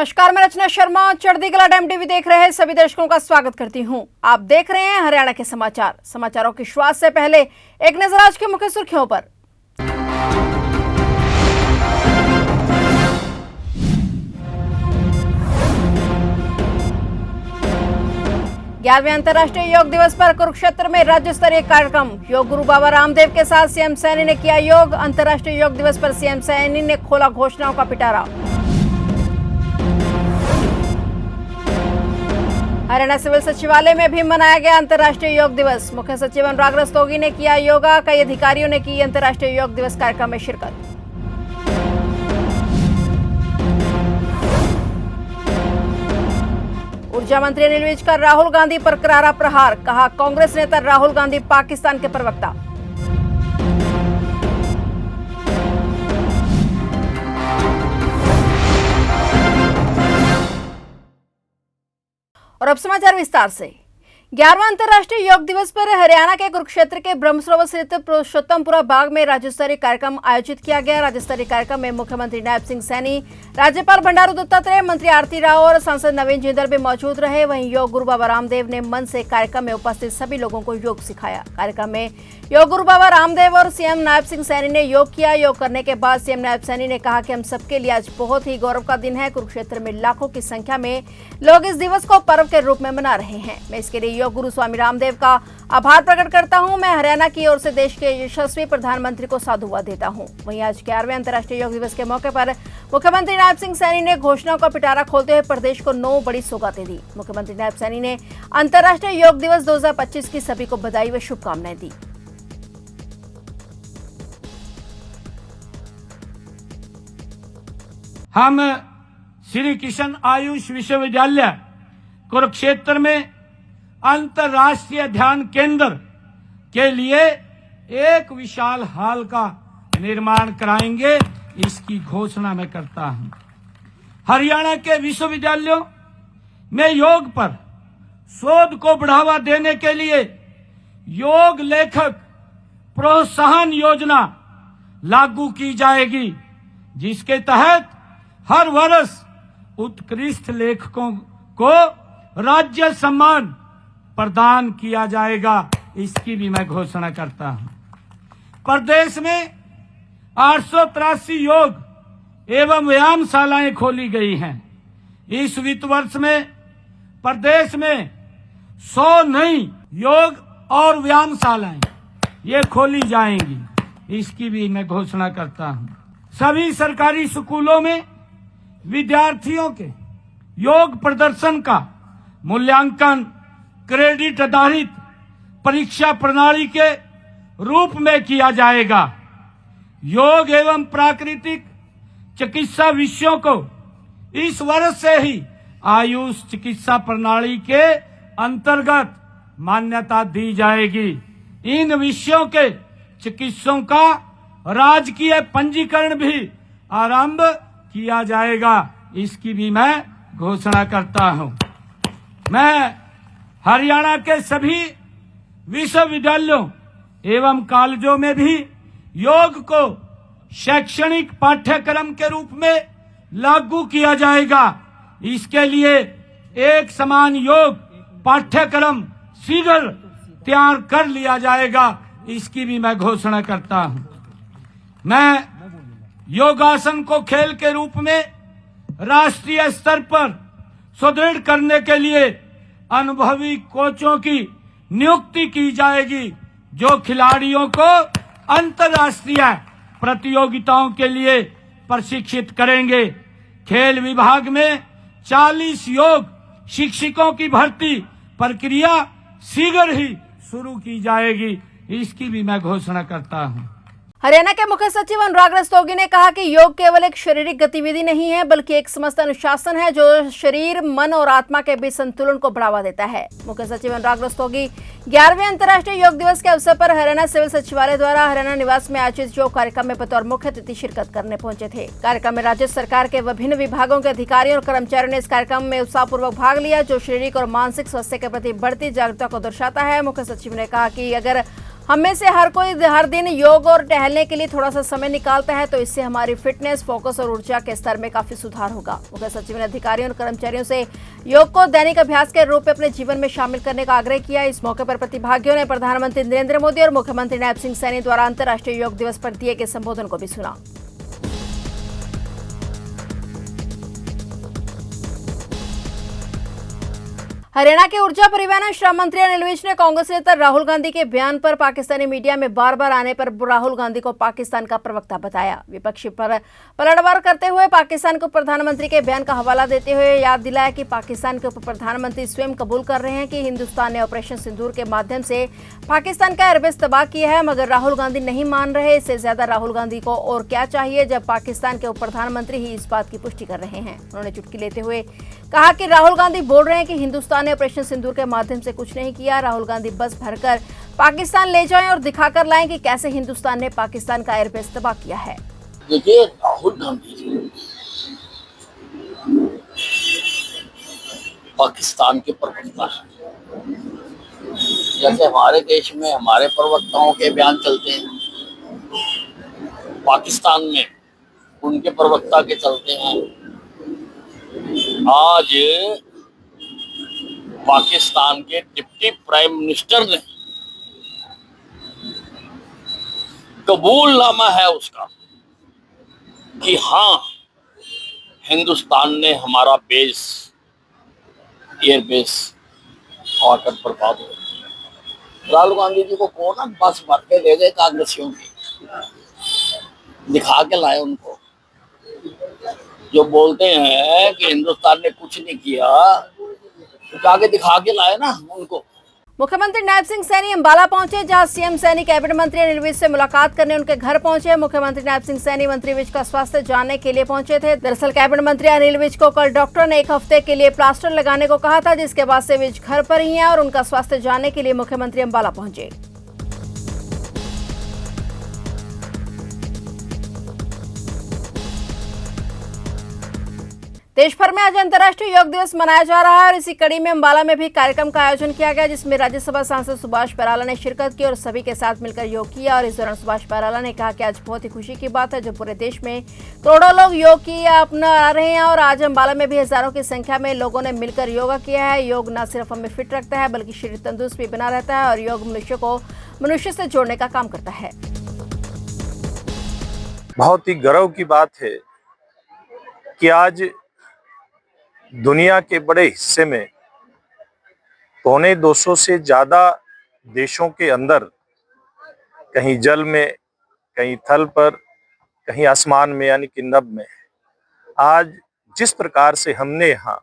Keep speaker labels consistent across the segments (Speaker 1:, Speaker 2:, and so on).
Speaker 1: नमस्कार, मैं रचना शर्मा। चढ़ती कला टाइम टीवी देख रहे हैं सभी दर्शकों का स्वागत करती हूं। आप देख रहे हैं हरियाणा के समाचारों की शुरुआत से पहले एक नजर आज की मुख्य सुर्खियों पर। 11वें अंतर्राष्ट्रीय योग दिवस पर कुरुक्षेत्र में राज्य स्तरीय कार्यक्रम। योग गुरु बाबा रामदेव के साथ सीएम सैनी ने किया योग। अंतर्राष्ट्रीय योग दिवस पर सीएम सैनी ने खोला घोषणाओं का पिटारा। हरियाणा सिविल सचिवालय में भी मनाया गया अंतर्राष्ट्रीय योग दिवस। मुख्य सचिव अनुराग रस्तोगी ने किया योगा। कई अधिकारियों ने की अंतर्राष्ट्रीय योग दिवस कार्यक्रम में शिरकत। ऊर्जा मंत्री अनिल विज का राहुल गांधी पर करारा प्रहार। कहा, कांग्रेस नेता राहुल गांधी पाकिस्तान के प्रवक्ता। और अब समाचार विस्तार से। 11वां अंतर्राष्ट्रीय योग दिवस पर हरियाणा के कुरुक्षेत्र के ब्रह्मसरोवर स्थित पुरुषोत्तमपुरा बाग में राज्य स्तरीय कार्यक्रम आयोजित किया गया। राज्य स्तरीय कार्यक्रम में मुख्यमंत्री नायब सिंह सैनी, राज्यपाल बंडारू दत्तात्रेय, मंत्री आरती राव और सांसद नवीन जिंदल भी मौजूद रहे। वहीं योग गुरु बाबा रामदेव ने मन से कार्यक्रम में उपस्थित सभी लोगों को योग सिखाया। कार्यक्रम में योग गुरु बाबा रामदेव और सीएम नायब सिंह सैनी ने योग किया। योग करने के बाद सीएम नायब सैनी ने कहा कि हम सबके लिए आज बहुत ही गौरव का दिन है। कुरुक्षेत्र में लाखों की संख्या में लोग इस दिवस को पर्व के रूप में मना रहे हैं। मैं इसके लिए योग गुरु स्वामी रामदेव का आभार प्रकट करता हूं। मैं हरियाणा की ओर से देश के यशस्वी प्रधानमंत्री को साधुवाद देता हूं। वहीं आज 11वें अंतर्राष्ट्रीय योग दिवस के मौके पर मुख्यमंत्री नायब सिंह सैनी ने घोषणाओं का पिटारा खोलते हुए प्रदेश को 9 बड़ी सौगातें दी। मुख्यमंत्री नायब सैनी ने अंतर्राष्ट्रीय योग दिवस 2025 की सभी को बधाई व शुभकामनाएं दी।
Speaker 2: हम श्री कृष्ण आयुष विश्वविद्यालय कुरुक्षेत्र में अंतर्राष्ट्रीय ध्यान केंद्र के लिए एक विशाल हॉल का निर्माण कराएंगे, इसकी घोषणा मैं करता हूं। हरियाणा के विश्वविद्यालयों में योग पर शोध को बढ़ावा देने के लिए योग लेखक प्रोत्साहन योजना लागू की जाएगी, जिसके तहत हर वर्ष उत्कृष्ट लेखकों को राज्य सम्मान प्रदान किया जाएगा, इसकी भी मैं घोषणा करता हूं। प्रदेश में 883 योग एवं व्यायामशालाएं खोली गई हैं। इस वित्त वर्ष में प्रदेश में 100 नई योग और व्यायामशालाएं ये खोली जाएंगी, इसकी भी मैं घोषणा करता हूं। सभी सरकारी स्कूलों में विद्यार्थियों के योग प्रदर्शन का मूल्यांकन क्रेडिट आधारित परीक्षा प्रणाली के रूप में किया जाएगा। योग एवं प्राकृतिक चिकित्सा विषयों को इस वर्ष से ही आयुष चिकित्सा प्रणाली के अंतर्गत मान्यता दी जाएगी। इन विषयों के चिकित्सकों का राजकीय पंजीकरण भी आरंभ किया जाएगा, इसकी भी मैं घोषणा करता हूं। मैं हरियाणा के सभी विश्वविद्यालयों एवं कॉलेजों में भी योग को शैक्षणिक पाठ्यक्रम के रूप में लागू किया जाएगा। इसके लिए एक समान योग पाठ्यक्रम शीघ्र तैयार कर लिया जाएगा, इसकी भी मैं घोषणा करता हूं। मैं योगासन को खेल के रूप में राष्ट्रीय स्तर पर सुदृढ़ करने के लिए अनुभवी कोचों की नियुक्ति की जाएगी, जो खिलाड़ियों को अंतर्राष्ट्रीय प्रतियोगिताओं के लिए प्रशिक्षित करेंगे। खेल विभाग में 40 योग शिक्षकों की भर्ती प्रक्रिया शीघ्र ही शुरू की जाएगी, इसकी भी मैं घोषणा करता हूं।
Speaker 1: हरियाणा के मुख्य सचिव अनुराग रस्तोगी ने कहा कि योग केवल एक शारीरिक गतिविधि नहीं है, बल्कि एक समस्त अनुशासन है जो शरीर, मन और आत्मा के बीच संतुलन को बढ़ावा देता है। मुख्य सचिव अनुराग रस्तोगी 11वें अंतर्राष्ट्रीय योग दिवस के अवसर पर हरियाणा सिविल सचिवालय द्वारा हरियाणा निवास में आयोजित योग कार्यक्रम में बतौर मुख्य अतिथि शिरकत करने पहुंचे थे। कार्यक्रम में राज्य सरकार के विभिन्न विभागों के अधिकारियों और कर्मचारियों ने इस कार्यक्रम में उत्साहपूर्वक भाग लिया, जो शारीरिक और मानसिक स्वास्थ्य के प्रति बढ़ती जागरूकता को दर्शाता है। मुख्य सचिव ने कहा कि अगर हम में से हर कोई हर दिन योग और टहलने के लिए थोड़ा सा समय निकालता है, तो इससे हमारी फिटनेस, फोकस और ऊर्जा के स्तर में काफी सुधार होगा। मुख्य सचिव ने अधिकारियों और कर्मचारियों से योग को दैनिक अभ्यास के रूप में अपने जीवन में शामिल करने का आग्रह किया। इस मौके पर प्रतिभागियों ने प्रधानमंत्री नरेंद्र मोदी और मुख्यमंत्री नायब सिंह सैनी द्वारा अंतर्राष्ट्रीय योग दिवस पर दिए गए संबोधन को भी सुना। हरियाणा के ऊर्जा, परिवहन और श्रम मंत्री अनिल विज ने कांग्रेस नेता राहुल गांधी के बयान पर पाकिस्तानी मीडिया में बार बार आने पर राहुल गांधी को पाकिस्तान का प्रवक्ता बताया। विपक्षी पर पलटवार करते हुए पाकिस्तान को प्रधानमंत्री के बयान का हवाला देते हुए याद दिलाया कि पाकिस्तान के उप प्रधानमंत्री स्वयं कबूल कर रहे हैं कि हिंदुस्तान ने ऑपरेशन सिंदूर के माध्यम से पाकिस्तान का एयरबेस तबाह किया है, मगर राहुल गांधी नहीं मान रहे। इससे ज्यादा राहुल गांधी को और क्या चाहिए जब पाकिस्तान के उप प्रधानमंत्री ही इस बात की पुष्टि कर रहे हैं। उन्होंने चुटकी लेते हुए कहा कि राहुल गांधी बोल रहे हैं कि हिंदुस्तान ने ऑपरेशन सिंदूर के माध्यम से कुछ नहीं किया। राहुल गांधी बस भरकर पाकिस्तान ले जाएं और दिखाकर लाएं कि कैसे हिंदुस्तान ने पाकिस्तान का एयरबेस तबाह किया है।
Speaker 3: देखिए, राहुल गांधी पाकिस्तान के प्रवक्ता हैं। जैसे हमारे देश में हमारे प्रवक्ताओं के बयान चलते हैं, पाकिस्तान में उनके प्रवक्ता के चलते हैं। आज पाकिस्तान के डिप्टी प्राइम मिनिस्टर ने कबूलनामा है उसका कि हाँ, हिंदुस्तान ने हमारा एयरबेस आकर बर्बाद हो गया। राहुल गांधी जी को कौन ना बस भर के ले गए कांग्रेसियों की, दिखा के लाए उनको। जो बोलते हैं कि हिंदुस्तान ने कुछ नहीं किया, तो जाके दिखा के लाए ना उनको।
Speaker 1: मुख्यमंत्री नायब सिंह सैनी अंबाला पहुंचे, जहां सीएम सैनी कैबिनेट मंत्री अनिल विज से मुलाकात करने उनके घर पहुंचे। मुख्यमंत्री नायब सिंह सैनी मंत्री विज का स्वास्थ्य जानने के लिए पहुंचे थे। दरअसल कैबिनेट मंत्री अनिल विज को कल डॉक्टर ने 1 हफ्ते के लिए प्लास्टर लगाने को कहा था, जिसके बाद से विज घर पर ही हैं और उनका स्वास्थ्य जानने के लिए मुख्यमंत्री अंबाला पहुंचे। देश भर में आज अंतर्राष्ट्रीय योग दिवस मनाया जा रहा है और इसी कड़ी में अंबाला में भी कार्यक्रम का आयोजन किया गया, जिसमें राज्यसभा सांसद सुभाष बराला ने शिरकत की और सभी के साथ मिलकर योग किया। और इस दौरान सुभाष बराला ने कहा कि आज बहुत ही खुशी की बात है जब पूरे देश में करोड़ों लोग योग की अपना रहे हैं और आज अंबाला में भी हजारों की संख्या में लोगों ने मिलकर योगा किया है। योग न सिर्फ हमें फिट रखता है बल्कि शरीर तंदुरुस्त भी बना रहता है और योग मनुष्य को मनुष्य से जोड़ने का काम करता है।
Speaker 4: बहुत ही गर्व की बात है कि आज दुनिया के बड़े हिस्से में 250 से ज्यादा देशों के अंदर, कहीं जल में, कहीं थल पर, कहीं आसमान में यानी कि नभ में, आज जिस प्रकार से हमने यहाँ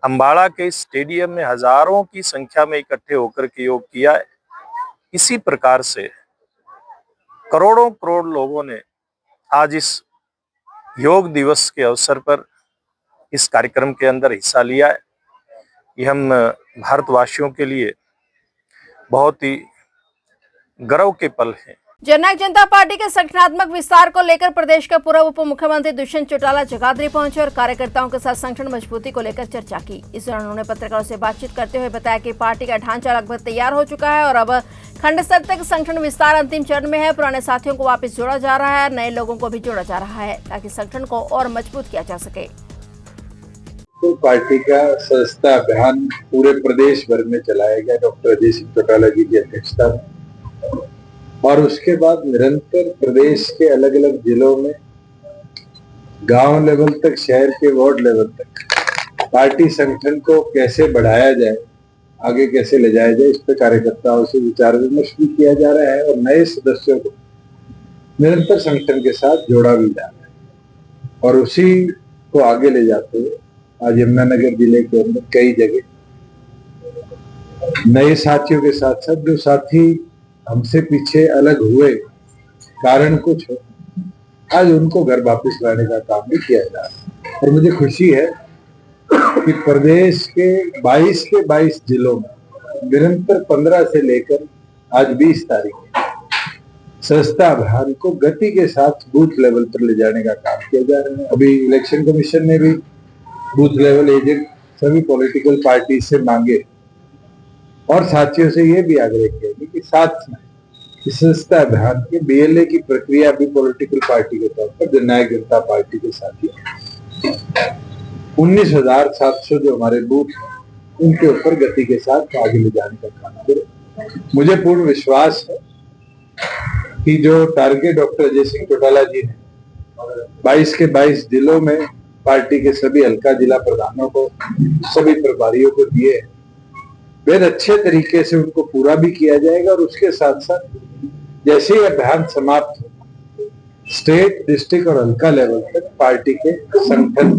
Speaker 4: अंबाला के स्टेडियम में हजारों की संख्या में इकट्ठे होकर के योग किया है, इसी प्रकार से करोड़ों करोड़ लोगों ने आज इस योग दिवस के अवसर पर इस कार्यक्रम के अंदर हिस्सा लिया है। ये हम भारतवासियों के लिए बहुत ही गर्व के पल हैं।
Speaker 1: जननायक जनता पार्टी के संगठनात्मक विस्तार को लेकर प्रदेश के पूर्व उप मुख्यमंत्री दुष्यंत चौटाला जगाधरी पहुंचे और कार्यकर्ताओं के साथ संगठन मजबूती को लेकर चर्चा की। इस दौरान उन्होंने पत्रकारों से बातचीत करते हुए बताया कि पार्टी का ढांचा लगभग तैयार हो चुका है और अब खंड स्तर तक संगठन विस्तार अंतिम चरण में है। पुराने साथियों को वापस जोड़ा जा रहा है, नए लोगों को भी जोड़ा जा रहा है ताकि संगठन को और मजबूत किया जा सके।
Speaker 5: तो पार्टी का सदस्यता अभियान पूरे प्रदेश भर में चलाया गया डॉक्टर अजय सिंह चौटाला जी की अध्यक्षता में, और उसके बाद निरंतर प्रदेश के अलग अलग जिलों में गांव लेवल तक, शहर के वार्ड लेवल तक पार्टी संगठन को कैसे बढ़ाया जाए, आगे कैसे ले जाया जाए, इस पर कार्यकर्ताओं से विचार विमर्श भी किया जा रहा है और नए सदस्यों को निरंतर संगठन के साथ जोड़ा भी जा रहा है। और उसी को आगे ले जाते हुए आज यमुनानगर जिले के अंदर कई जगह नए साथियों के साथ साथ जो साथी हमसे पीछे अलग हुए, कारण कुछ हो, आज उनको घर वापस लाने का काम भी किया जा रहा है। और मुझे खुशी है कि प्रदेश के 22 जिलों में निरंतर 15 से लेकर आज 20 तारीख सदस्यता अभियान को गति के साथ बूथ लेवल पर ले जाने का काम किया जा रहा है। अभी इलेक्शन कमीशन ने भी बूथ लेवल एजेंट सभी पॉलिटिकल पार्टी से मांगे और साथियों से ये भी आग्रह किया कि साथ इस सदस्यता अभियान के BLA की प्रक्रिया भी पॉलिटिकल पार्टी के तौर पर जननायक जनता पार्टी के साथ ही 19,700 जो हमारे बूथ हैं उनके ऊपर गति के साथ आगे ले जाने का काम करें। मुझे पूर्ण विश्वास है कि जो टारगेट डॉक्टर अजय सिंह चौटाला जी ने 22 के 22 जिलों में पार्टी के सभी हल्का जिला प्रधानों को, सभी प्रभारियों को दिए, बेहद अच्छे तरीके से उनको पूरा भी किया जाएगा। और उसके साथ साथ जैसे ही अभियान समाप्त हो, स्टेट, डिस्ट्रिक्ट और हल्का लेवल तक पार्टी के संगठन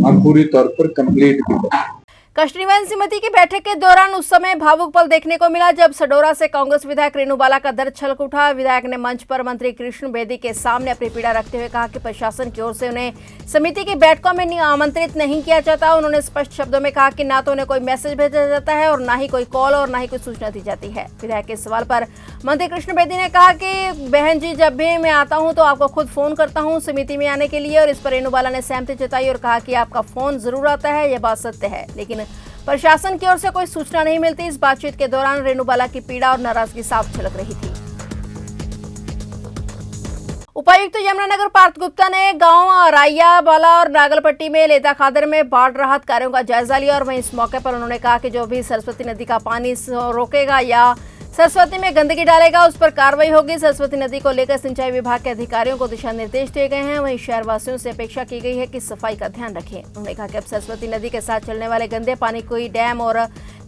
Speaker 5: हम पूरी तौर पर कंप्लीट भी करें।
Speaker 1: कष्टनिवारण समिति की बैठक के दौरान उस समय भावुक पल देखने को मिला जब सडोरा से कांग्रेस विधायक रेणु बाला का दर्द छलक उठा। विधायक ने मंच पर मंत्री कृष्ण बेदी के सामने अपनी पीड़ा रखते हुए कहा कि प्रशासन की ओर से उन्हें समिति की बैठकों में आमंत्रित नहीं किया जाता। उन्होंने स्पष्ट शब्दों में कहा कि ना तो उन्हें कोई मैसेज भेजा जाता है और ना ही कोई कॉल और ना ही कोई सूचना दी जाती है। विधायक के सवाल पर मंत्री कृष्ण बेदी ने कहा कि बहन जी, जब भी मैं आता हूं तो आपको खुद फोन करता हूं समिति में आने के लिए। और इस पर रेणु बाला ने सहमति जताई और कहा कि आपका फोन जरूर आता है, यह बात सत्य है, लेकिन प्रशासन की ओर से कोई सूचना नहीं मिलती। इस बातचीत के दौरान रेणु बाला की पीड़ा और नाराजगी साफ झलक रही थी। उपायुक्त यमुनानगर पार्थ गुप्ता ने गांव राइया बाला और नागलपट्टी में लेदा खादर में बाढ़ राहत कार्यों का जायजा लिया और वहीं इस मौके पर उन्होंने कहा कि जो भी सरस्वती नदी का पानी रोकेगा या सरस्वती में गंदगी डालेगा उस पर कार्रवाई होगी। सरस्वती नदी को लेकर सिंचाई विभाग के अधिकारियों को दिशा निर्देश दिए गए हैं। वहीं शहरवासियों से अपेक्षा की गई है कि सफाई का ध्यान रखें। उन्होंने कहा कि अब सरस्वती नदी के साथ चलने वाले गंदे पानी कोई डैम और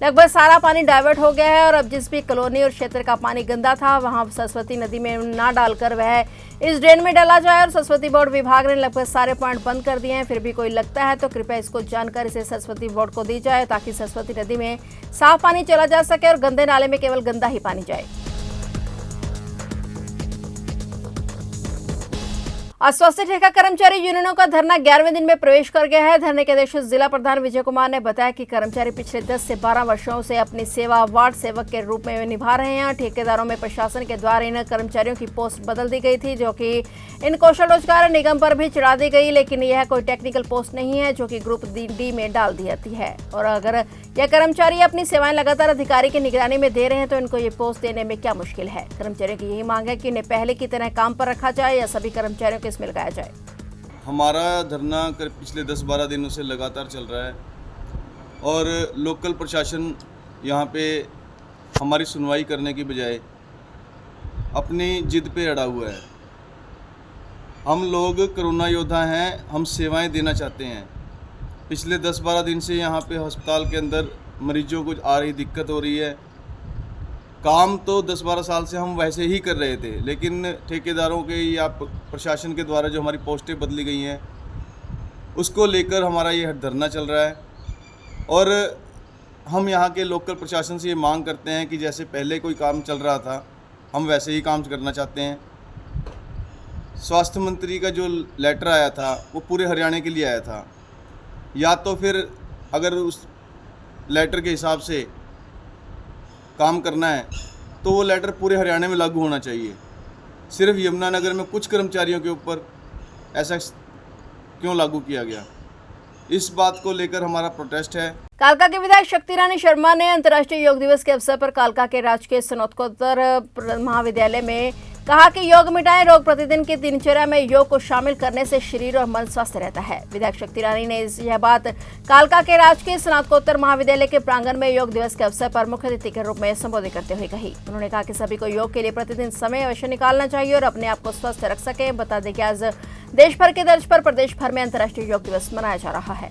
Speaker 1: लगभग सारा पानी डाइवर्ट हो गया है और अब जिस भी कॉलोनी और क्षेत्र का पानी गंदा था वहां सरस्वती नदी में ना डालकर वह इस ड्रेन में डाला जाए। और सरस्वती बोर्ड विभाग ने लगभग सारे पॉइंट बंद कर दिए हैं। फिर भी कोई लगता है तो कृपया इसको जानकर इसे सरस्वती बोर्ड को दी जाए ताकि सरस्वती नदी में साफ पानी चला जा सके और गंदे नाले में केवल गंदा ही पानी जाए। अस्वस्थ ठेका कर्मचारी यूनियनों का धरना 11वें दिन में प्रवेश कर गया है। धरने के अध्यक्ष जिला प्रधान विजय कुमार ने बताया कि कर्मचारी पिछले 10 से 12 वर्षों से अपनी सेवा वार्ड सेवक के रूप में निभा रहे हैं। ठेकेदारों में प्रशासन के द्वारा इन कर्मचारियों की पोस्ट बदल दी गई थी जो कि इन कौशल रोजगार निगम पर भी चढ़ा दी गई, लेकिन यह कोई टेक्निकल पोस्ट नहीं है जो कि ग्रुप डी में डाल दी जाती है। और अगर यह कर्मचारी अपनी सेवाएं लगातार अधिकारी की निगरानी में दे रहे हैं तो इनको ये पोस्ट देने में क्या मुश्किल है। कर्मचारियों की यही मांग है कि इन्हें पहले की तरह काम पर रखा जाए या सभी कर्मचारियों को इसमें लगाया जाए।
Speaker 6: हमारा धरना पिछले 10-12 दिनों से लगातार चल रहा है और लोकल प्रशासन यहाँ पे हमारी सुनवाई करने की बजाय अपनी जिद पे अड़ा हुआ है। हम लोग कोरोना योद्धा हैं, हम सेवाएं देना चाहते हैं। पिछले 10-12 दिन से यहाँ पे अस्पताल के अंदर मरीजों को आ रही दिक्कत हो रही है। काम तो 10-12 साल से हम वैसे ही कर रहे थे, लेकिन ठेकेदारों के या प्रशासन के द्वारा जो हमारी पोस्टें बदली गई हैं उसको लेकर हमारा ये धरना चल रहा है। और हम यहाँ के लोकल प्रशासन से ये मांग करते हैं कि जैसे पहले कोई काम चल रहा था हम वैसे ही काम करना चाहते हैं। स्वास्थ्य मंत्री का जो लेटर आया था वो पूरे हरियाणा के लिए आया था, या तो फिर अगर उस लेटर के हिसाब से काम करना है तो वो लेटर पूरे हरियाणा में लागू होना चाहिए। सिर्फ यमुनानगर में कुछ कर्मचारियों के ऊपर ऐसा क्यों लागू किया गया, इस बात को लेकर हमारा प्रोटेस्ट है।
Speaker 1: कालका के विधायक शक्ति रानी शर्मा ने अंतर्राष्ट्रीय योग दिवस के अवसर पर कालका के राजकीय स्नातकोत्तर महाविद्यालय में कहा कि योग मिटाएं। रोग प्रतिदिन की दिनचर्या में योग को शामिल करने से शरीर और मन स्वस्थ रहता है। विधायक शक्ति रानी ने यह बात कालका के राजकीय स्नातकोत्तर महाविद्यालय के प्रांगण में योग दिवस के अवसर पर मुख्य अतिथि के रूप में संबोधित करते हुए कही। उन्होंने कहा कि सभी को योग के लिए प्रतिदिन समय अवश्य निकालना चाहिए और अपने आप को स्वस्थ रख सके। बता दें कि आज देश भर के तर्ज पर प्रदेश भर में अंतर्राष्ट्रीय योग दिवस मनाया जा रहा है।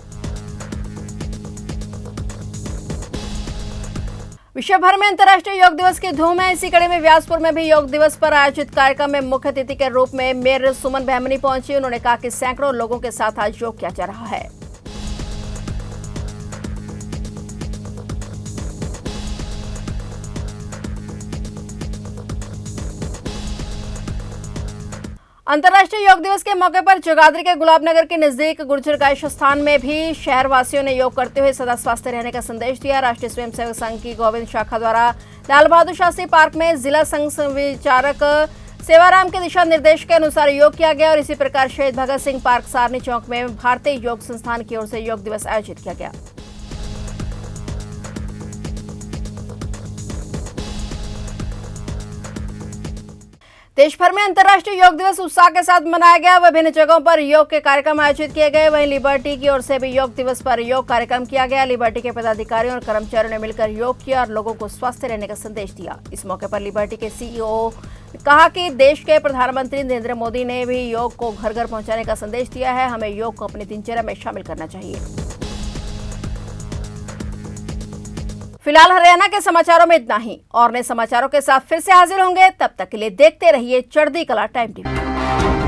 Speaker 1: विश्व भर में अंतर्राष्ट्रीय योग दिवस की धूम है। इसी कड़ी में व्यासपुर में भी योग दिवस पर आयोजित कार्यक्रम में मुख्य अतिथि के रूप में मेयर सुमन बहमनी पहुंची। उन्होंने कहा कि सैकड़ों लोगों के साथ आज योग किया जा रहा है। अंतर्राष्ट्रीय योग दिवस के मौके पर जगाधरी के गुलाबनगर के नजदीक गुर्जर गायश स्थान में भी शहरवासियों ने योग करते हुए सदा स्वस्थ रहने का संदेश दिया। राष्ट्रीय स्वयंसेवक संघ की गोविंद शाखा द्वारा लाल बहादुर शास्त्री पार्क में जिला संघ विचारक सेवाराम के दिशा निर्देश के अनुसार योग किया गया और इसी प्रकार शहीद भगत सिंह पार्क सारनी चौक में भारतीय योग संस्थान की ओर से योग दिवस आयोजित किया गया। देश भर में अंतर्राष्ट्रीय योग दिवस उत्साह के साथ मनाया गया। विभिन्न जगहों पर योग के कार्यक्रम आयोजित किए गए। वहीं लिबर्टी की ओर से भी योग दिवस पर योग कार्यक्रम किया गया। लिबर्टी के पदाधिकारियों और कर्मचारियों ने मिलकर योग किया और लोगों को स्वस्थ रहने का संदेश दिया। इस मौके पर लिबर्टी के सीईओ ने कहा कि देश के प्रधानमंत्री नरेंद्र मोदी ने भी योग को घर घर पहुंचाने का संदेश दिया है। हमें योग को अपनी दिनचर्या में शामिल करना चाहिए। फिलहाल हरियाणा के समाचारों में इतना ही। और नए समाचारों के साथ फिर से हाजिर होंगे। तब तक के लिए देखते रहिए चढ़ती कला टाइम टीवी।